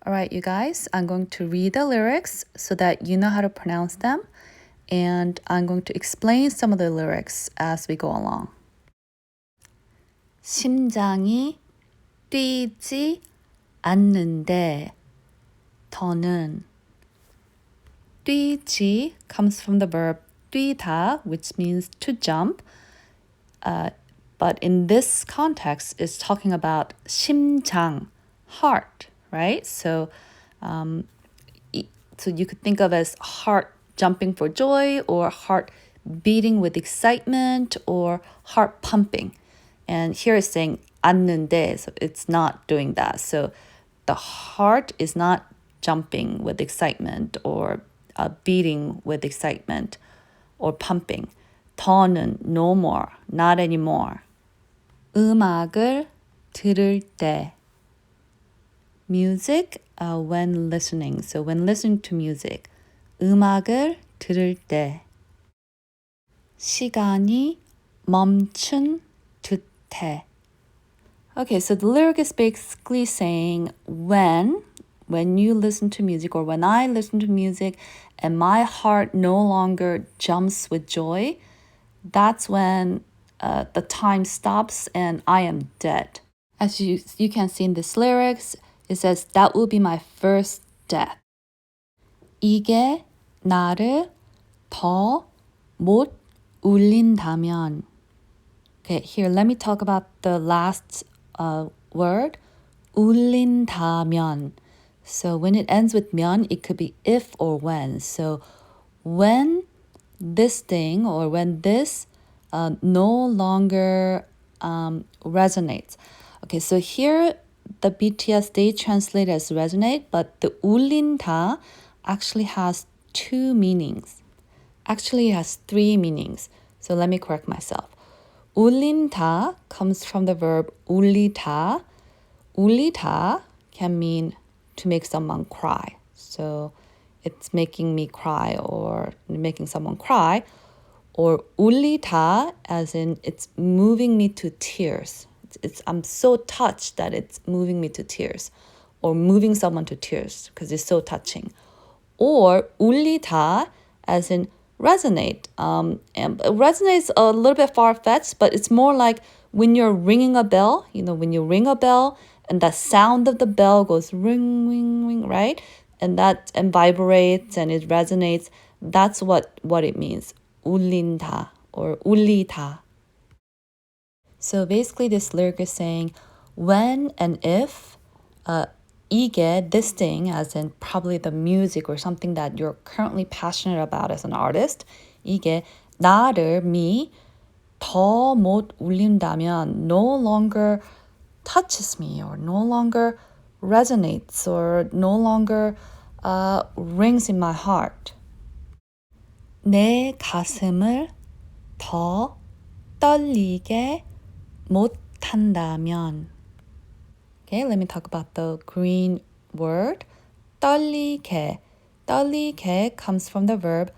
All right, you guys, I'm going to read the lyrics so that you know how to pronounce them, and I'm going to explain some of the lyrics as we go along. 심장이 뛰지 않는데 더는 뛰지 comes from the verb 뛰다, which means to jump. But in this context, it's talking about 심장, heart, right? So you could think of as heart jumping for joy or heart beating with excitement or heart pumping. And here it's saying 않는데, so it's not doing that. So the heart is not jumping with excitement or beating with excitement or pumping. 더는 no more, not anymore. 음악을 들을 때 music when listening. So when listening to music, 음악을 들을 때 시간이 멈춘 듯해. Okay, so the lyric is basically saying when you listen to music or when I listen to music and my heart no longer jumps with joy, that's when the time stops and I am dead. As you can see in this lyrics, it says that will be my first death. 이게 나를 더 못 울린다면. Okay, here let me talk about the last word, 울린다면. So when it ends with 면, it could be if or when. So when this thing or when this no longer resonates. Okay, so here the BTS, they translate as resonate, but the 울린다 actually has two meanings. Actually, it has three meanings. So let me correct myself. 울린다 comes from the verb 울리다. 울리다 can mean to make someone cry. So it's making me cry or making someone cry. Or 울리다 as in it's moving me to tears. I'm so touched that it's moving me to tears. Or moving someone to tears because it's so touching. Or 울리다 as in resonate. And resonate is a little bit far-fetched, but it's more like when you're ringing a bell, when you ring a bell and the sound of the bell goes ring, ring, ring, right? And vibrates and it resonates. That's what it means. 울린다 or 울리다. So basically this lyric is saying when and if 이게, this thing, as in probably the music or something that you're currently passionate about as an artist, 이게 나를, me, 더 못 울린다면, no longer touches me or no longer resonates or no longer rings in my heart. 내 가슴을 더 떨리게 못한다면. Okay, let me talk about the green word. 떨리게. 떨리게 comes from the verb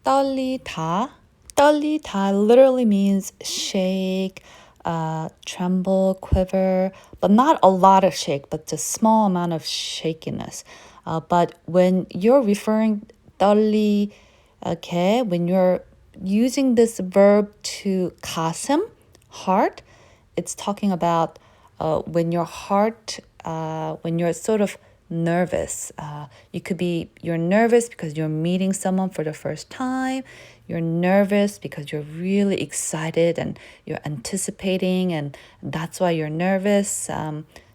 떨리다. 떨리다 literally means shake, tremble, quiver, but not a lot of shake, but just small amount of shakiness. But when you're referring 떨리, okay, when you're using this verb to 가슴, heart, it's talking about when your heart, when you're sort of nervous. You're nervous because you're meeting someone for the first time. You're nervous because you're really excited and you're anticipating, and that's why you're nervous.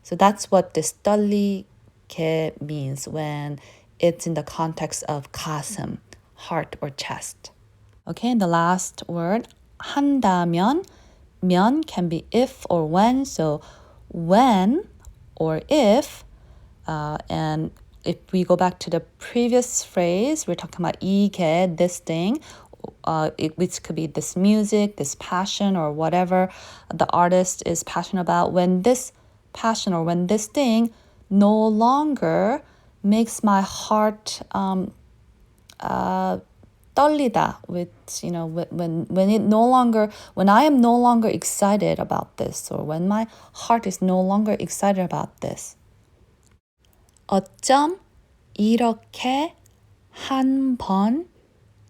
So that's what this 떨리게 means when it's in the context of 가슴, heart or chest. Okay, and the last word, 한다면. 면 can be if or when. So when or if, and if we go back to the previous phrase, we're talking about 이게, this thing, which could be this music, this passion, or whatever the artist is passionate about. When this passion or when this thing no longer makes my heart 떨리다, with when I am no longer excited about this, or when my heart is no longer excited about this. 어쩜 이렇게 한 번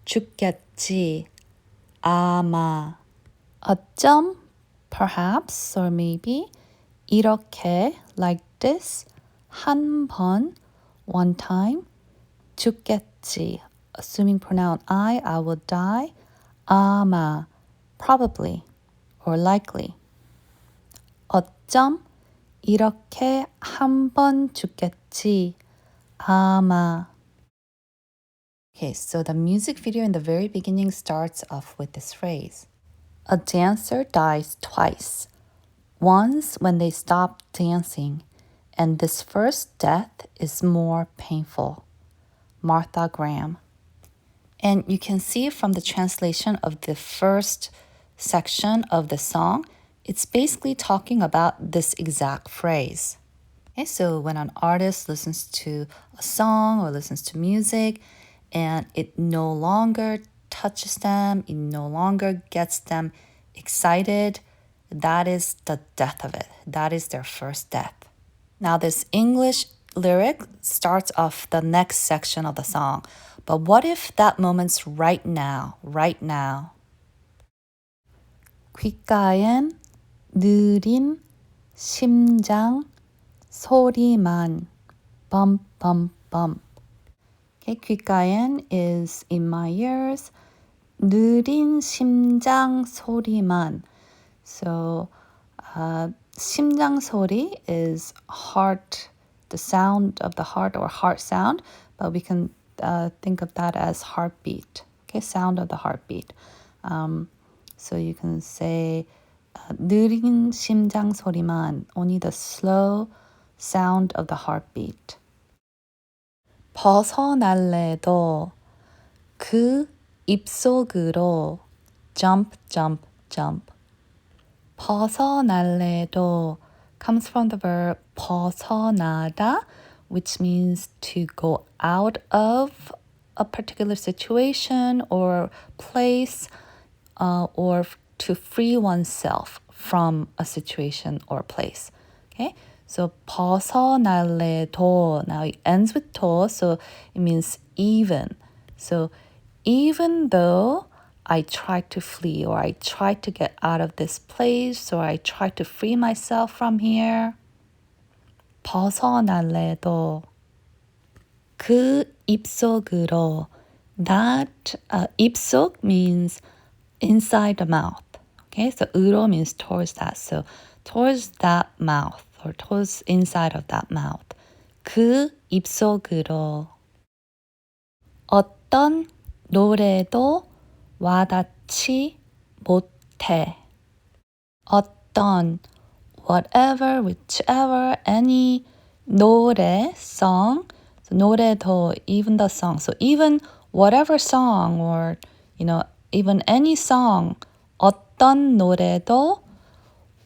죽겠지. 아마. 어쩜, perhaps or maybe, 이렇게, like this, 한 번, one time, 죽겠지. Assuming pronoun I will die. 아마, probably or likely. 어쩜 이렇게 한 번 죽겠지. 아마. Okay, so the music video in the very beginning starts off with this phrase. A dancer dies twice. Once when they stop dancing, and this first death is more painful. Martha Graham. And you can see from the translation of the first section of the song, it's basically talking about this exact phrase. Okay, so when an artist listens to a song or listens to music and it no longer touches them, it no longer gets them excited, that is the death of it. That is their first death. Now, this English lyric starts off the next section of the song. But what if that moment's right now, right now? 귓가엔 느린 심장 소리만 bump, bump, bump. Okay, 귓가엔 is in my ears. 느린 심장 소리만. So, 심장 소리 is heart, the sound of the heart or heart sound, but we can think of that as heartbeat. Okay, sound of the heartbeat. So you can say 느린 심장 소리만, only the slow sound of the heartbeat. 벗어날래도 그 입속으로 jump, jump, jump. 벗어날래도 comes from the verb 벗어나다, which means to go out of a particular situation or place, or to free oneself from a situation or place. Okay, so 벗어날래도, now it ends with 도, so it means even. So even though I try to flee or I try to get out of this place or I try to free myself from here, 벗어날래도 그 입속으로, that 입속 means inside the mouth. Okay, so 으로 means towards that. So towards that mouth or towards inside of that mouth. 그 입속으로. 어떤 노래도 와닿지 못해. 어떤, whatever, whichever, any, 노래, song. So 노래도, even the song. So even whatever song or, even any song, 어떤 노래도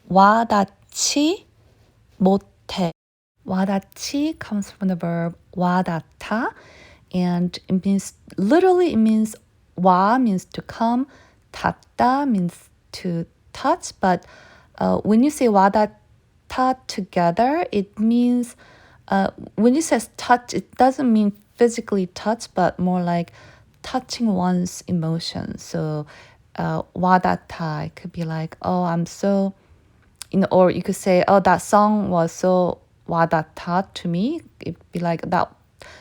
와닿지 못해. 와닿지 comes from the verb 와닿다, and it means, literally it means 와 means to come, 닿다 means to touch, but when you say 와닿다 together, it means, when it says touch, it doesn't mean physically touch, but more like touching one's emotions. So 와닿다, it could be like, oh, I'm so, or you could say, oh, that song was so 와닿다 to me. It'd be like, that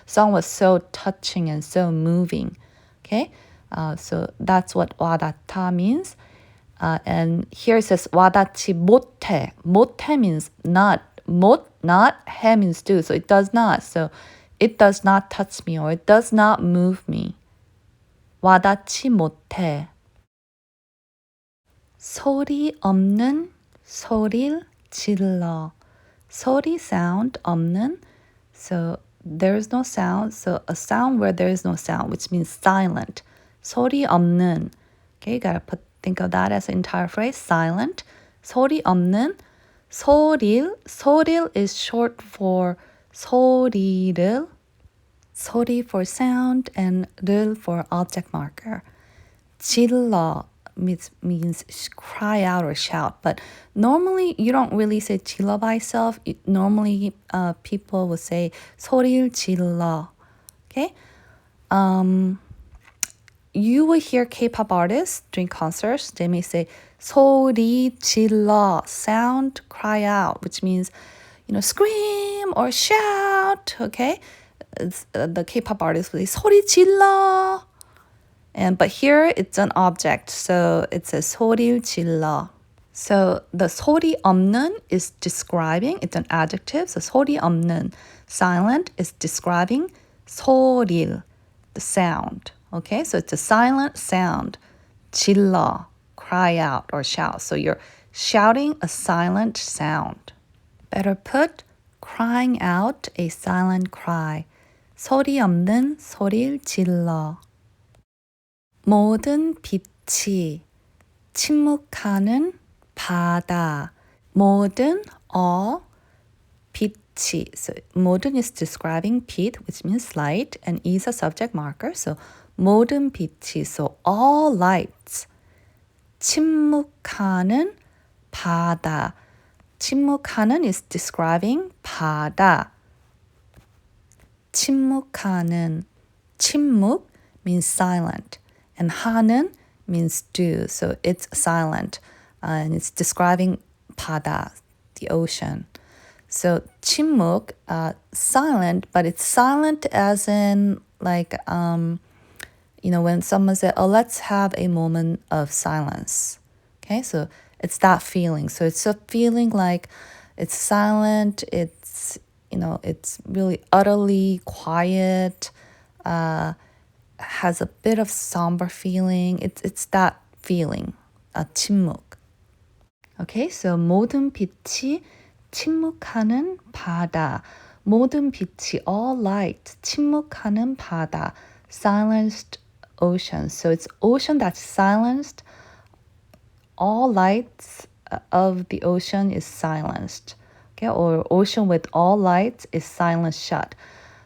song was so touching and so moving. Okay, so that's what 와닿다 means. And here it says 와닿지 못해. 못해 means not. 못, not, 해 means do. So it does not. So it does not touch me or it does not move me. 와닿지 못해. 소리 없는 소리를 질러. 소리 sound, 없는. So there is no sound. So a sound where there is no sound, which means silent. 소리 없는. Okay, you gotta think of that as an entire phrase. Silent. 소리 없는. 소릴. 소릴 is short for 소리를. 소리 for sound and 를 for object marker. 질러. means cry out or shout. But normally you don't really say 질러 by itself. Normally people will say 소리를 질러. Okay? You will hear K-pop artists during concerts. They may say 소리 질러, sound, cry out, which means, scream or shout. Okay, the K-pop artists will say 소리 질러, but here it's an object, so it says 소리를 질러. So the 소리 없는 is describing, it's an adjective. So 소리 없는, silent, is describing 소리, the sound. Okay, so it's a silent sound. 질러, cry out or shout. So you're shouting a silent sound. Better put, crying out a silent cry. 소리 없는 소리를 질러. 모든 빛이 침묵하는 바다. 모든, all, 빛이. So 모든 is describing 빛, which means light, and is a subject marker. So 모든 빛이, so all lights. 침묵하는 바다. 침묵하는 is describing 바다. 침묵하는. 침묵 means silent, and 하는 means do. So it's silent, and it's describing 바다, the ocean. So 침묵, silent, but it's silent as in like, when someone said, oh, let's have a moment of silence. Okay, so it's that feeling. So it's a feeling like it's silent, it's, it's really utterly quiet, has a bit of somber feeling. It's that feeling, 침묵. Okay, so 모든 빛이 침묵하는 바다. 모든 빛이, all light, 침묵하는 바다, silenced ocean. So it's ocean that's silenced. All lights of the ocean is silenced. Okay, or ocean with all lights is silent shut.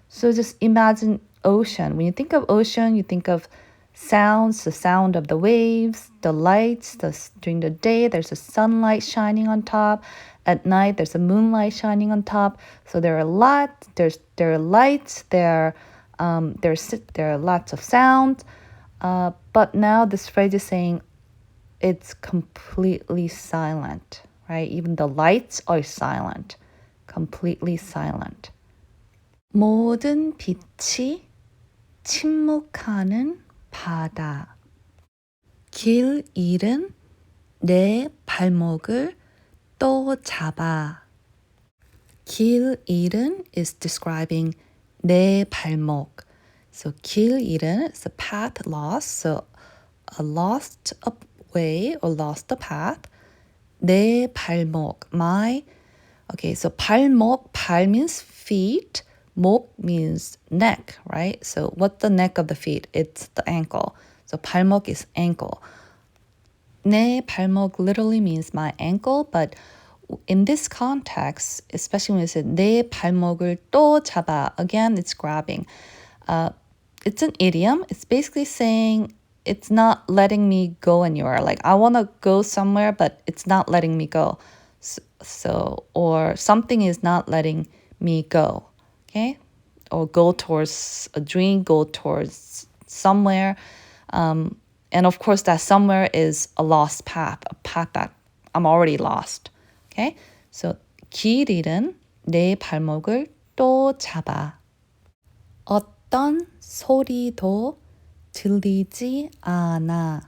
So just imagine ocean. When you think of ocean, you think of sounds, the sound of the waves, the lights. During the day, there's a sunlight shining on top. At night, there's a moonlight shining on top. So there are lights. There are lots of sound. But now this phrase is saying it's completely silent, right? Even the lights are silent, completely silent. 모든 빛이 침묵하는 바다. 길 잃은 내 발목을 또 잡아. 길 잃은 is describing 내 발목. So 길 잃은 is a path lost. So lost a way or lost the path. 내 발목, my. Okay, so 발목, 발 means feet. 목 means neck, right? So what's the neck of the feet? It's the ankle. So 발목 is ankle. 내 발목 literally means my ankle, but in this context, especially when it says 내 발목을 또 잡아, again, it's grabbing. It's an idiom. It's basically saying it's not letting me go anywhere. Like I want to go somewhere, but it's not letting me go. So, or something is not letting me go. Okay? Or go towards a dream, go towards somewhere. And of course, that somewhere is a lost path, a path that I'm already lost. Okay? So, 길 잃은 내 발목을 또 잡아. 어떤 소리도 들리지 않아.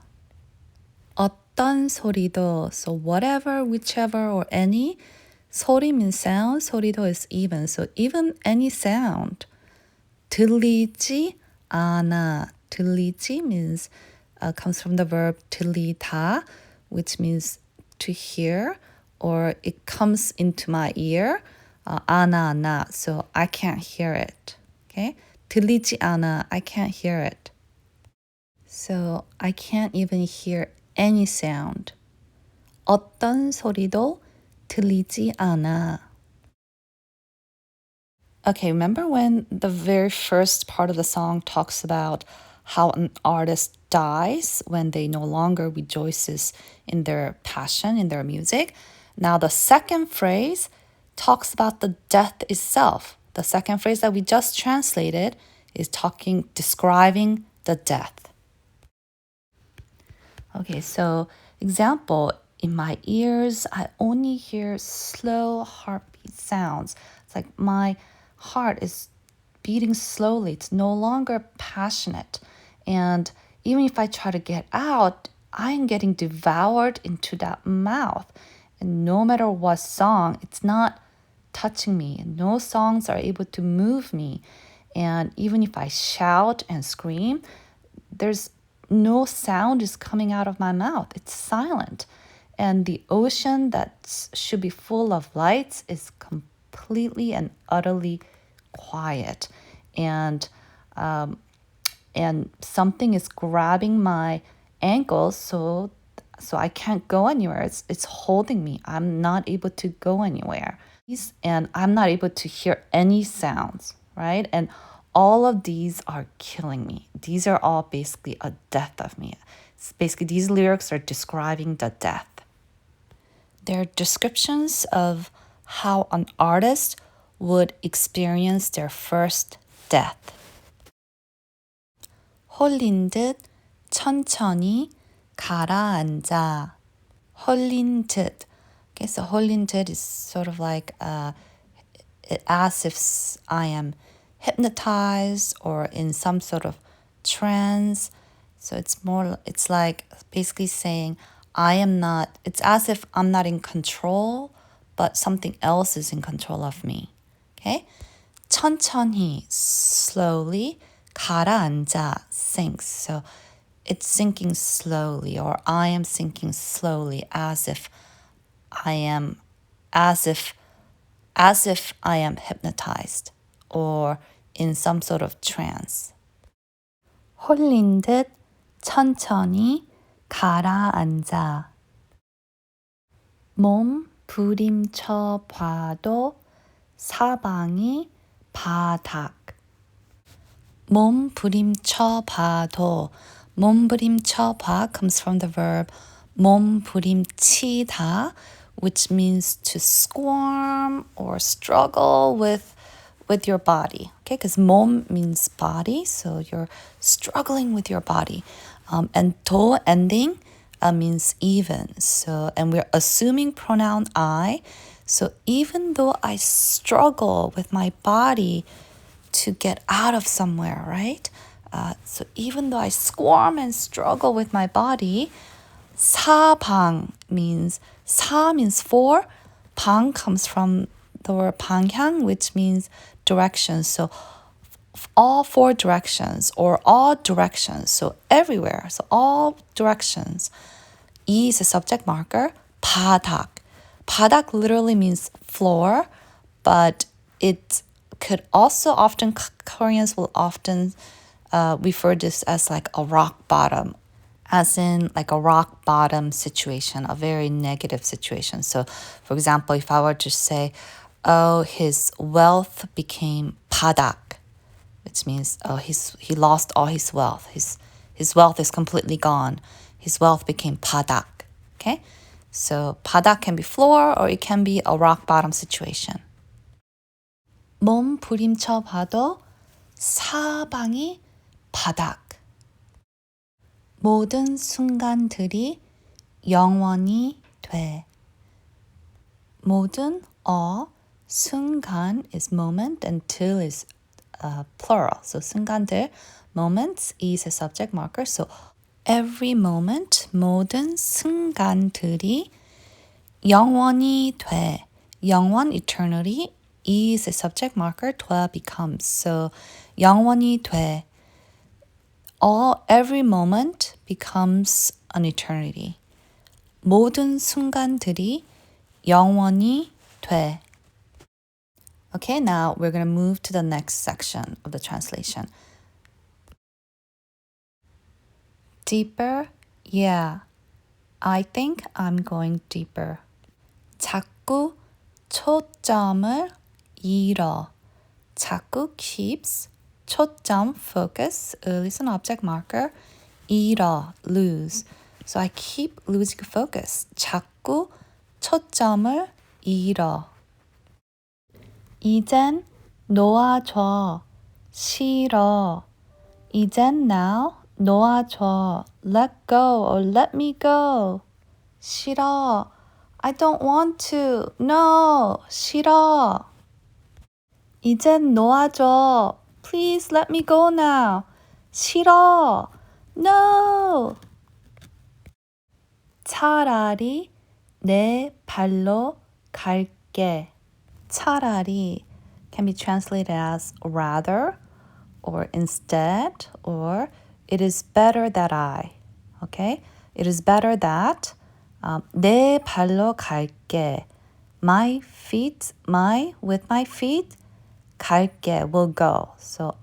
어떤 소리도, so whatever, whichever, or any. 소리 means sound, 소리도 is even. So even any sound. 들리지 않아. 들리지 means, comes from the verb 들리다, which means to hear, or it comes into my ear. 않아, not. So I can't hear it. Okay? 들리지 않아. I can't hear it. So I can't even hear any sound. 어떤 소리도 들리지 않아. Okay, remember when the very first part of the song talks about how an artist dies when they no longer rejoices in their passion, in their music. Now the second phrase talks about the death itself. The second phrase that we just translated is describing the death. Okay, so example, in my ears, I only hear slow heartbeat sounds. It's like my heart is beating slowly. It's no longer passionate. And even if I try to get out, I'm getting devoured into that mouth. And no matter what song, it's not touching me. No songs are able to move me. And even if I shout and scream, there's no sound is coming out of my mouth. It's silent. And the ocean that should be full of lights is completely and utterly quiet. And something is grabbing my ankles, so I can't go anywhere. It's holding me. I'm not able to go anywhere. And I'm not able to hear any sounds, right? And all of these are killing me. These are all basically a death of me. It's basically, these lyrics are describing the death. They're descriptions of how an artist would experience their first death. 홀린 듯 천천히 가라앉아. 홀린 듯. Okay, so 홀린 듯 is sort of like as if I am hypnotized or in some sort of trance. So it's like basically saying it's as if I'm not in control, but something else is in control of me. Okay? 천천히, slowly, 가라앉아, sinks. So it's sinking slowly, or I am sinking slowly, as if I am hypnotized or in some sort of trance. 홀린 듯 천천히 가라앉아. 몸 부림쳐 봐도 사방이 바닥. 몸 부림쳐 봐도. 몸 부림쳐 봐 comes from the verb 몸 부림치다, which means to squirm or struggle with your body. Okay, because 몸 means body, so you're struggling with your body. And 도 ending means even. So, and we're assuming pronoun I. So even though I struggle with my body to get out of somewhere, right? So even though I squirm and struggle with my body, 사방 means, 사 means four, 방 comes from the word 방향, which means direction. So all four directions or all directions, so everywhere, so all directions. 이 is a subject marker, 바닥. 바닥 literally means floor, but it could also often, Koreans will often refer this as like a rock bottom, as in like a rock bottom situation, a very negative situation. So for example, if I were to say, oh, his wealth became 바닥, which means he lost all his wealth. His wealth is completely gone. His wealth became 바닥. Okay? So 바닥 can be floor or it can be a rock bottom situation. 몸 부림쳐 봐도 사방이 바닥. 모든 순간들이 영원히 돼. 모든 all, 순간 is moment and 들 is plural. So 순간들, moments is a subject marker. So every moment, 모든 순간들이 영원히 돼. 영원, eternity, is a subject marker. 돼 becomes. So 영원히 돼. Every moment becomes an eternity. 모든 순간들이 영원히 돼. Okay, now we're going to move to the next section of the translation. Deeper? Yeah. I think I'm going deeper. 자꾸 초점을 잃어. 자꾸 keeps 초점, focus, is an object marker. 잃어, lose. So I keep losing focus. 자꾸 초점을 잃어. 이젠 놓아줘. 싫어. 이젠 now 놓아줘. Let go or let me go. 싫어. I don't want to. No. 싫어. 이젠 놓아줘. Please let me go now. 싫어. No. 차라리 내 발로 갈게. 차라리 can be translated as rather or instead or it is better that I. Okay? It is better that 내 발로 갈게. My feet, with my feet, 갈게 will go. So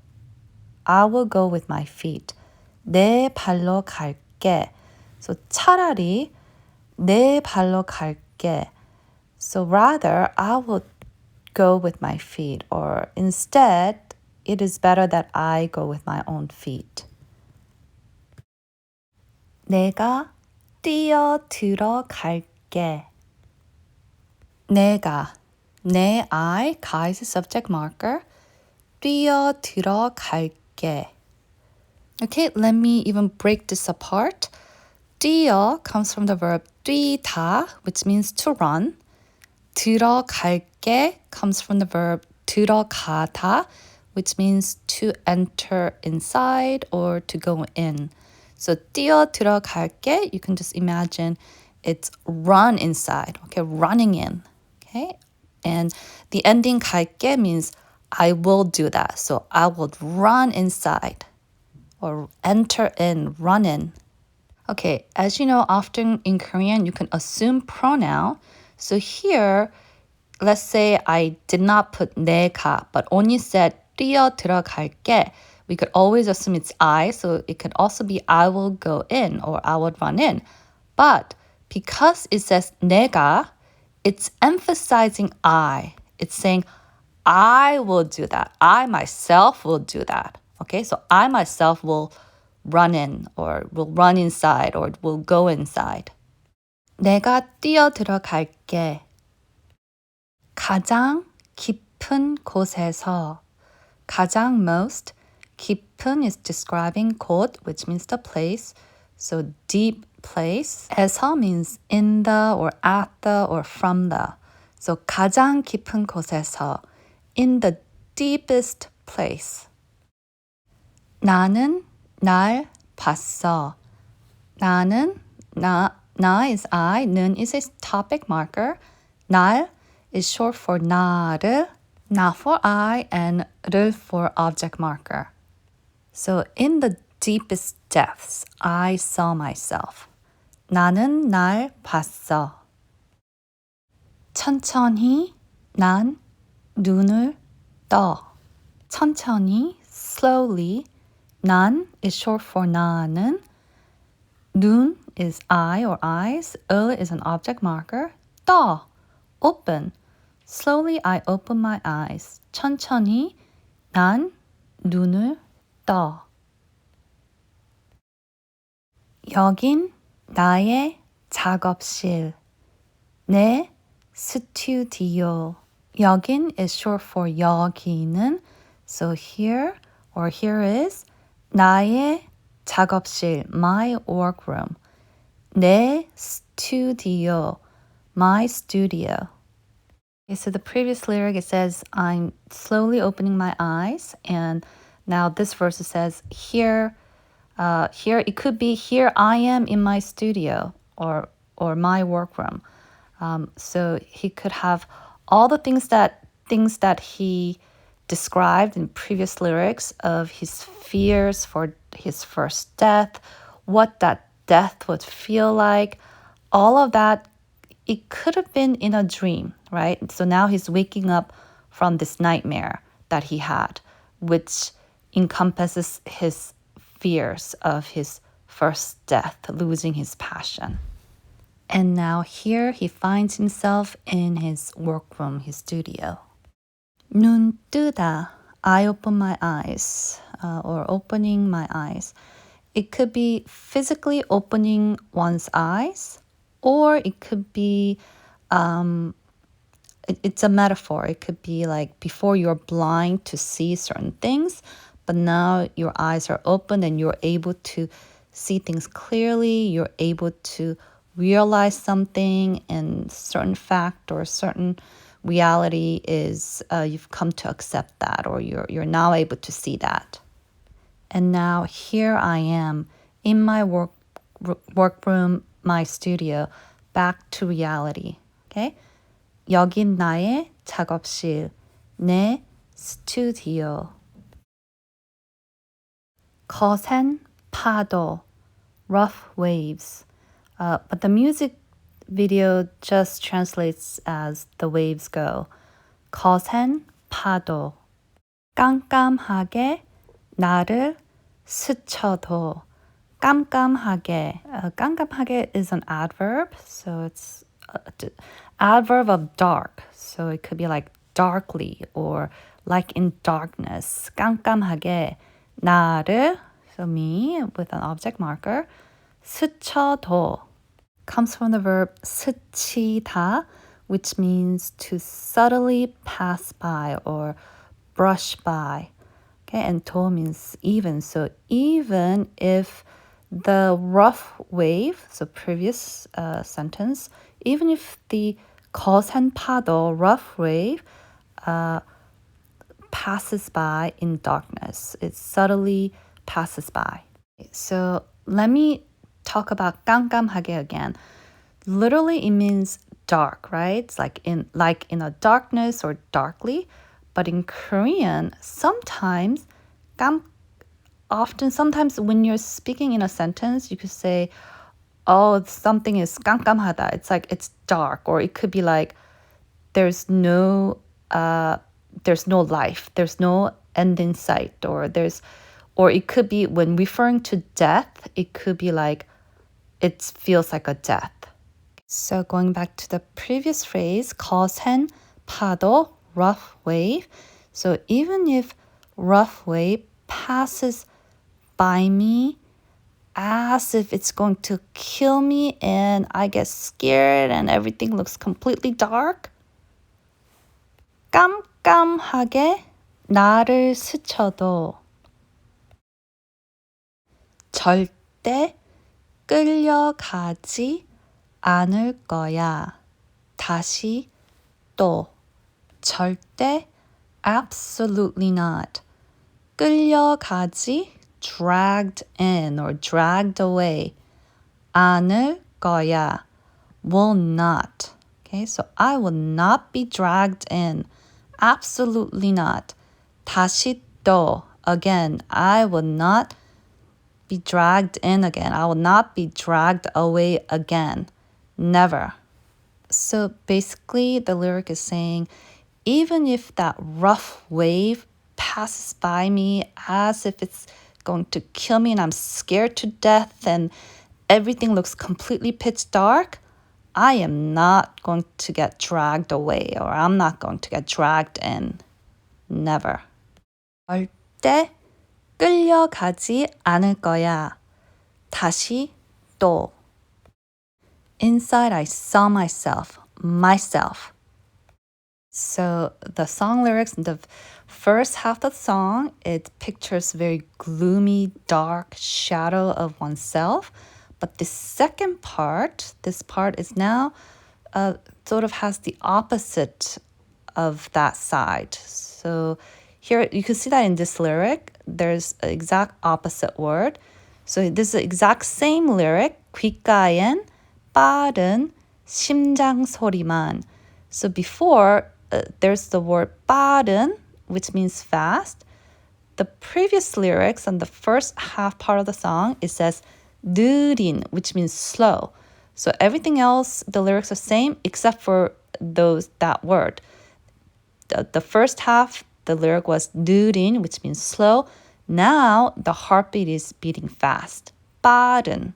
I will go with my feet. 내 발로 갈게. So 차라리 내 발로 갈게. So rather, I will go with my feet. Or instead, it is better that I go with my own feet. 내가 뛰어 들어갈게. 내가, 내 I, 가 is a subject marker. 뛰어 들어갈게. Okay, let me even break this apart. 뛰어 comes from the verb 뛰다, which means to run. 들어갈게 comes from the verb 들어가다, which means to enter inside or to go in. So 뛰어 들어갈게, you can just imagine it's run inside, okay, running in, okay? And the ending 갈게 means I will do that. So I will run inside or enter in, run in. Okay, as you know, often in Korean, you can assume pronoun. So here, let's say I did not put 내가, but only said 뛰어 들어갈게. We could always assume it's I, so it could also be I will go in or I would run in. But because it says 내가, it's emphasizing I. It's saying I will do that. I myself will do that. Okay, so I myself will run in or will run inside or will go inside. 내가 뛰어 들어갈게. 가장 깊은 곳에서. 가장 most. 깊은 is describing 곳, which means the place. So deep place. 에서 means in the or at the or from the. So 가장 깊은 곳에서. In the deepest place. 나는 날 봤어. 나는 나 is I, 는 is a topic marker. 날 is short for 나를, 나 for I, and 를 for object marker. So in the deepest depths, I saw myself. 나는 날 봤어. 천천히 난 눈을 떠. 천천히, slowly. 난 is short for 나는. 눈 is I or eyes. is an object marker. 떠, open. Slowly I open my eyes. 천천히 난 눈을 떠. 여긴 나의 작업실. 내 스튜디오. 여긴 is short for 여기는. So here or here is 나의 작업실, my workroom. 내 studio, my studio. Okay, so the previous lyric, it says, I'm slowly opening my eyes. And now this verse says, here it could be, here I am in my studio or my workroom. So he could have all the things that he described in previous lyrics of his fears for his first death, what that death would feel like, all of that, it could have been in a dream, right? So now he's waking up from this nightmare that he had, which encompasses his fears of his first death, losing his passion. And now here he finds himself in his workroom, his studio. 눈 뜨다, I open my eyes or opening my eyes. It could be physically opening one's eyes, or it could be, it's a metaphor. It could be like before you're blind to see certain things, but now your eyes are open and you're able to see things clearly. You're able to realize something, and certain fact or certain reality is you've come to accept that, or you're now able to see that. And now here I am in my workroom, my studio, back to reality. Okay? 여긴 나의 작업실, 내 스튜디오. 거센 파도, rough waves. But the music video just translates as the waves go. 거센 파도. 깜깜하게 나를 스쳐도. 깜깜하게. 깜깜하게 is an adverb, so it's adverb of dark. So it could be like darkly or like in darkness. 깜깜하게 나를, so me with an object marker. 스쳐도 comes from the verb 스치다, which means to subtly pass by or brush by. Okay, and 도 means even. So even if the rough wave, so previous sentence, even if the 거센 파도, rough wave, passes by in darkness, it subtly passes by. So let me talk about 깜깜하게 again. Literally, it means dark, right? It's like in a darkness or darkly. But in Korean, sometimes sometimes when you're speaking in a sentence, you could say, oh, something is 깜깜하다. It's like it's dark, or it could be like there's no life, there's no end in sight, or it could be when referring to death, it could be like it feels like a death. So going back to the previous phrase, 거센 파도, rough wave. So even if rough wave passes by me as if it's going to kill me and I get scared and everything looks completely dark, 깜깜하게 나를 스쳐도 절대 끌려가지 않을 거야. 다시 또 절대, absolutely not. 끌려가지, dragged in or dragged away. 않을 거야, will not. Okay, so I will not be dragged in. Absolutely not. 다시 또, again, I will not be dragged in again. I will not be dragged away again. Never. So basically, the lyric is saying, even if that rough wave passes by me as if it's going to kill me and I'm scared to death and everything looks completely pitch dark, I am not going to get dragged away, or I'm not going to get dragged in. Never. 절대 끌려가지 않을 거야. 다시 또. Inside I saw myself. So the song lyrics in the first half of the song, it pictures very gloomy, dark shadow of oneself. But the second part, this part is now sort of has the opposite of that side. So here you can see that in this lyric, there's an exact opposite word. So this is the exact same lyric, 귓가엔 빠른 심장 소리만. So before, there's the word 빠른, which means fast. The previous lyrics on the first half part of the song, it says 느린, which means slow. So everything else, the lyrics are same except for that word. The first half, the lyric was 느린, which means slow. Now the heartbeat is beating fast. 빠른.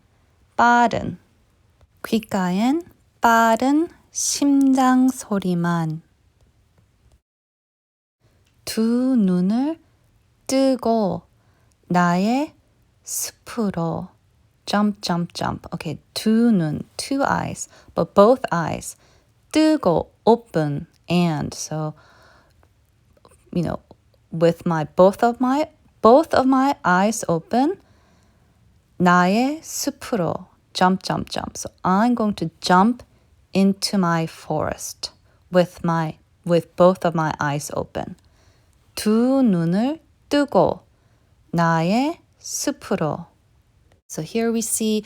귓가엔 빠른 심장 소리만. 두 눈을 뜨고 나의 숲으로 jump, jump, jump. Okay, 두 눈, two eyes, but both eyes. 뜨고, open, and. So, with my both of my eyes open, 나의 숲으로 jump, jump, jump. So I'm going to jump into my forest with both of my eyes open. 두 눈을 뜨고 나의 숲으로. So here we see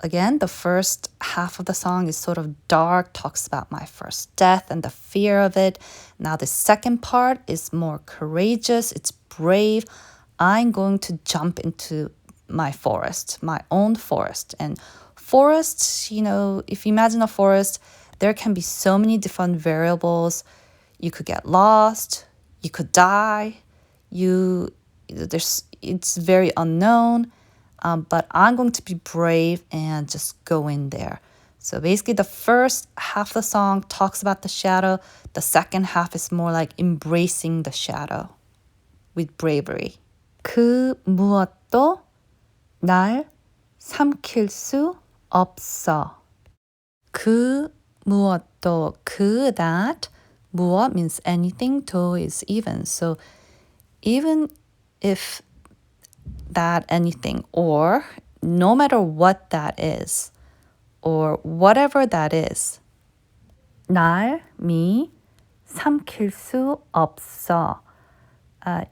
again the first half of the song is sort of dark, talks about my first death and the fear of it. Now the second part is more courageous, it's brave. I'm going to jump into my forest, my own forest. And forests, if you imagine a forest, there can be so many different variables. You could get lost, you could die, it's very unknown. But I'm going to be brave and just go in there. So basically the first half of the song talks about the shadow. The second half is more like embracing the shadow with bravery. 그 무엇도 날 삼킬 수 없어. 그 무엇도, that, 무엇 means anything, 도 is even. So even if that anything, or no matter what that is, or whatever that is, 날, me, 삼킬 수 없어.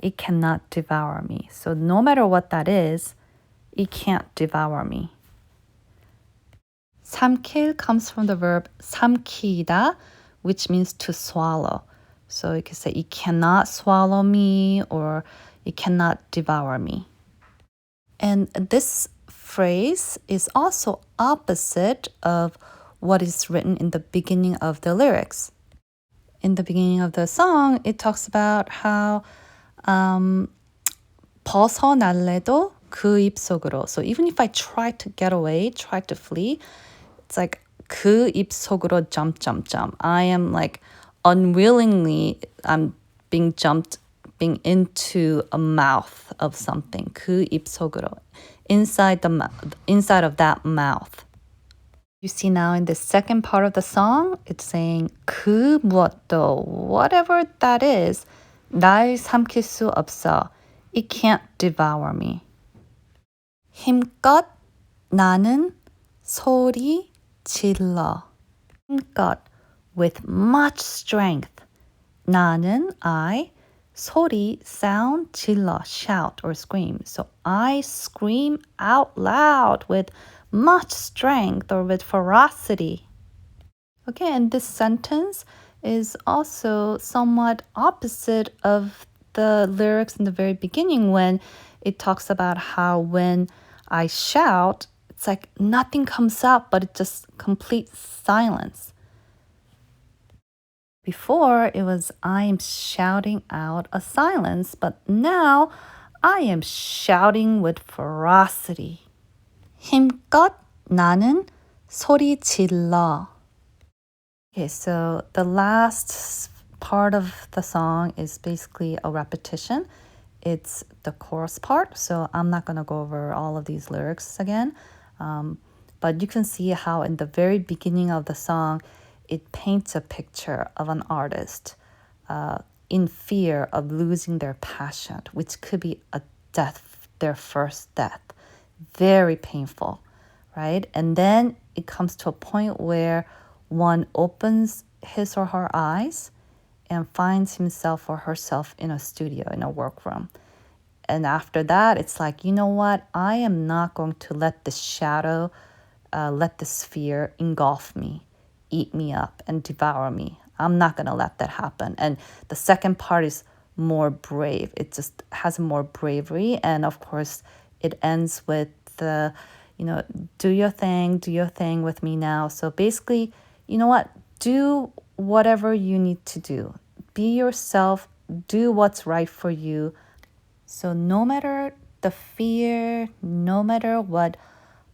It cannot devour me. So no matter what that is, it can't devour me. 삼킬 comes from the verb 삼키다, which means to swallow. So you can say it cannot swallow me, or it cannot devour me. And this phrase is also opposite of what is written in the beginning of the lyrics. In the beginning of the song, it talks about how 벗어날래도 그 입 속으로. So even if I try to get away, try to flee, it's like 그 입 속으로 jump, jump, jump. I am like unwillingly, I'm being into a mouth of something. 그 입 속으로. Inside of that mouth. You see now in the second part of the song, it's saying 그 무엇도, whatever that is, 날 삼킬 수 없어. It can't devour me. 힘껏 나는 소리 질러. 힘껏, with much strength. 나는, I, 소리, sound, 질러, shout or scream. So I scream out loud with much strength or with ferocity. Okay, and this sentence is also somewhat opposite of the lyrics in the very beginning when it talks about how when I shout, it's like nothing comes up, but it's just complete silence. Before, it was I am shouting out a silence, but now I am shouting with ferocity. 힘껏 나는 소리 질러. Okay, so the last part of the song is basically a repetition. It's the chorus part, so I'm not going to go over all of these lyrics again. But you can see how in the very beginning of the song, it paints a picture of an artist in fear of losing their passion, which could be a death, their first death. Very painful, right? And then it comes to a point where one opens his or her eyes and finds himself or herself in a studio, in a workroom. And after that, it's like, you know what? I am not going to let this shadow, let this fear engulf me, eat me up, and devour me. I'm not going to let that happen. And the second part is more brave. It just has more bravery. And of course, it ends with the, do your thing with me now. So basically, you know what? Do whatever you need to do. Be yourself. Do what's right for you. So no matter the fear, no matter what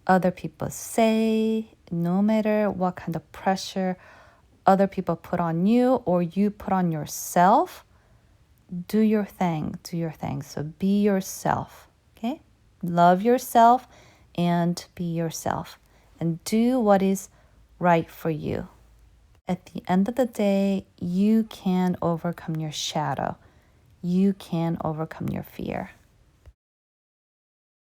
other people say, no matter what kind of pressure other people put on you or you put on yourself, do your thing, do your thing. So be yourself, okay? Love yourself and be yourself and do what is right for you. At the end of the day, you can overcome your shadow. You can overcome your fear.